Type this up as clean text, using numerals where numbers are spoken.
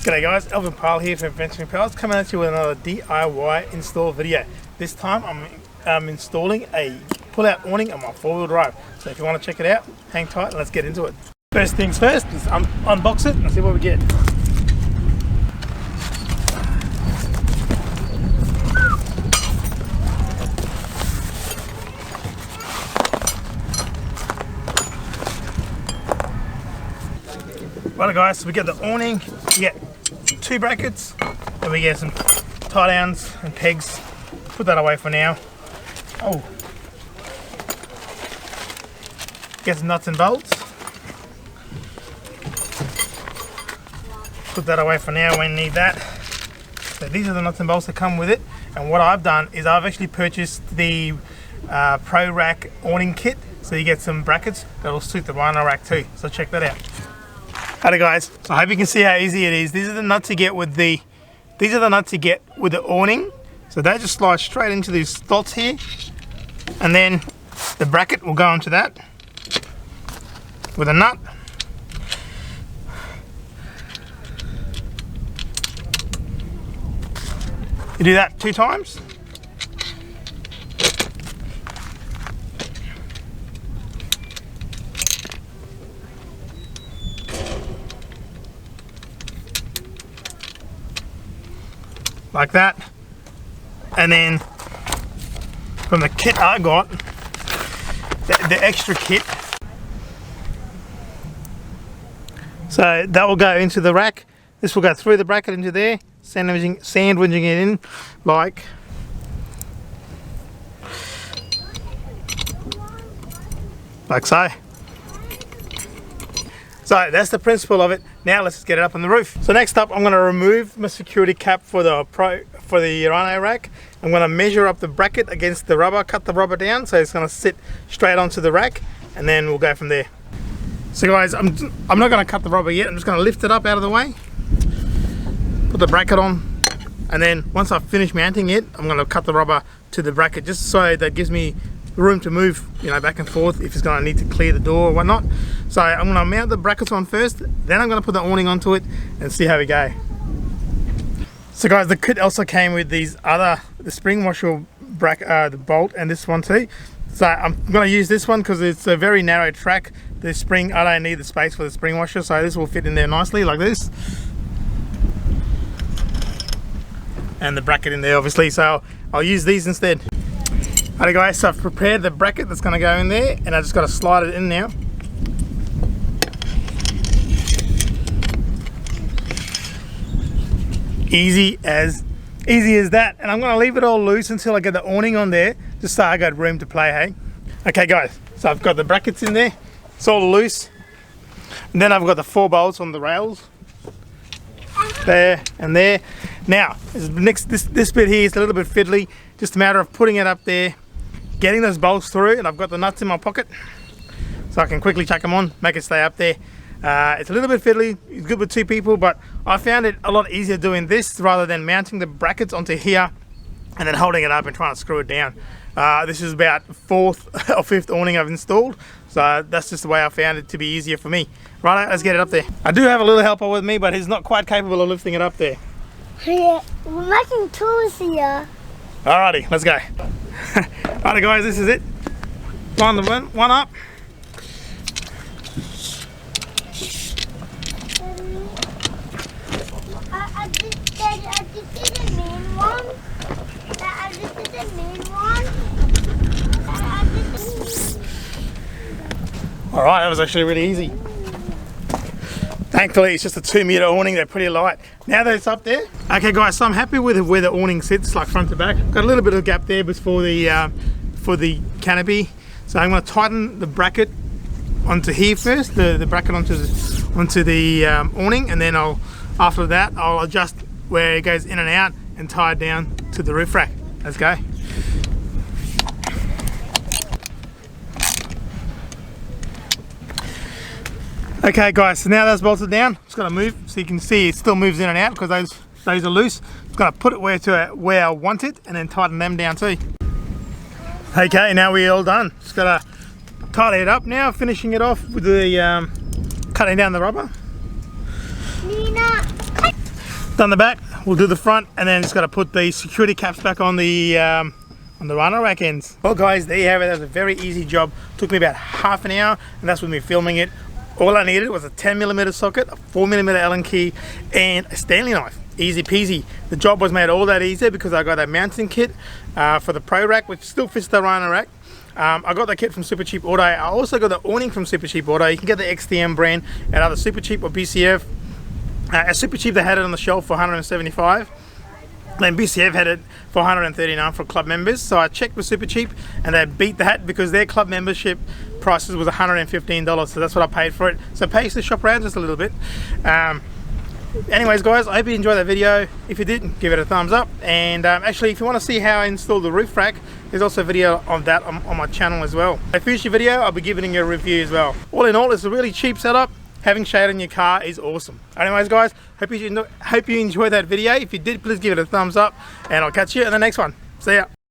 G'day guys, Elvin Pyle here from Venturing Pals, coming at you with another DIY install video. This time I'm installing a pull-out awning on my four-wheel drive. So if you want to check it out, hang tight and let's get into it. First things first, let's unbox it and see what we get. Right guys, so we get the awning, we get two brackets, and we get some tie downs and pegs. Put that away for now. Oh, get some nuts and bolts. Put that away for now, we need that. So these are the nuts and bolts that come with it, and what I've done is I've actually purchased the Pro Rack awning kit, so you get some brackets that will suit the Rhino rack too, so check that out. Alright guys, so I hope you can see how easy it is. These are the nuts you get with the awning. So they just slide straight into these slots here, and then the bracket will go onto that with a nut. You do that 2 times. Like that, and then from the kit I got, the extra kit, so that will go into the rack. This will go through the bracket into there, sandwiching it in like so. So that's the principle of it. Now let's just get it up on the roof. So next up, I'm going to remove my security cap for the Rhino rack. I'm going to measure up the bracket against the rubber, cut the rubber down so it's going to sit straight onto the rack, and then we'll go from there. So guys, I'm not going to cut the rubber yet. I'm just going to lift it up out of the way, put the bracket on, and then once I've finished mounting it, I'm going to cut the rubber to the bracket just so that gives me room to move, you know, back and forth if it's going to need to clear the door or whatnot. So I'm going to mount the brackets on first, then I'm going to put the awning onto it and see how we go. So guys, the kit also came with the spring washer bracket, the bolt, and this one too. So I'm going to use this one because it's a very narrow track. The spring, I don't need the space for the spring washer, so this will fit in there nicely like this. And the bracket in there obviously, so I'll use these instead. Alright guys, so I've prepared the bracket that's going to go in there, and I just got to slide it in now. Easy as that, and I'm going to leave it all loose until I get the awning on there, just so I got room to play, hey? Okay guys, so I've got the brackets in there, it's all loose, and then I've got the 4 bolts on the rails, there and there. Now, this bit here is a little bit fiddly, just a matter of putting it up there, getting those bolts through, and I've got the nuts in my pocket, so I can quickly chuck them on, make it stay up there. It's a little bit fiddly, it's good with 2 people, but I found it a lot easier doing this rather than mounting the brackets onto here and then holding it up and trying to screw it down. This is about 4th or 5th awning I've installed, so that's just the way I found it to be easier for me. Right, let's get it up there. I do have a little helper with me, but he's not quite capable of lifting it up there. Yeah, we're making tools here. Alrighty, let's go. Alright guys, this is it. Line the one up. I just did the main one. I just did the main one. Alright, that was actually really easy. Thankfully, it's just a 2-meter awning, they're pretty light. Now that it's up there. Okay guys, so I'm happy with where the awning sits, like front to back. Got a little bit of gap there before for the canopy. So I'm going to tighten the bracket onto here first, the bracket onto the awning, and then after that I'll adjust where it goes in and out and tie it down to the roof rack. Let's go. Okay guys, so now that's bolted down, it's got to move, so you can see it still moves in and out because those are loose. It's got to put it where I want it and then tighten them down too. Okay, now we're all done. Just got to tidy it up now, finishing it off with the cutting down the rubber. Nina. Done the back, we'll do the front, and then just got to put the security caps back on the rhino rack ends. Well guys, there you have it. That was a very easy job. Took me about half an hour, and that's with me filming it. All I needed was a 10mm socket, a 4mm Allen key, and a Stanley knife. Easy peasy. The job was made all that easier because I got a mounting kit for the Pro rack, which still fits the rhino rack. I got the kit from Super Cheap Auto. I also got the awning from Super Cheap Auto. You can get the XTM brand at either Super Cheap or BCF. At Super Cheap they had it on the shelf for 175. Then BCF had it for 139 for club members. So I checked with Super Cheap and they beat that because their club membership prices was $115. So that's what I paid for it. So pay to shop around just a little bit. Anyways guys, I hope you enjoyed that video. If you did, give it a thumbs up. And actually, if you want to see how I install the roof rack, there's also a video on that on my channel as well. In a future video, I'll be giving you a review as well. All in all, it's a really cheap setup. Having shade on your car is awesome. Anyways guys, hope you enjoyed that video. If you did, please give it a thumbs up, and I'll catch you in the next one. See ya.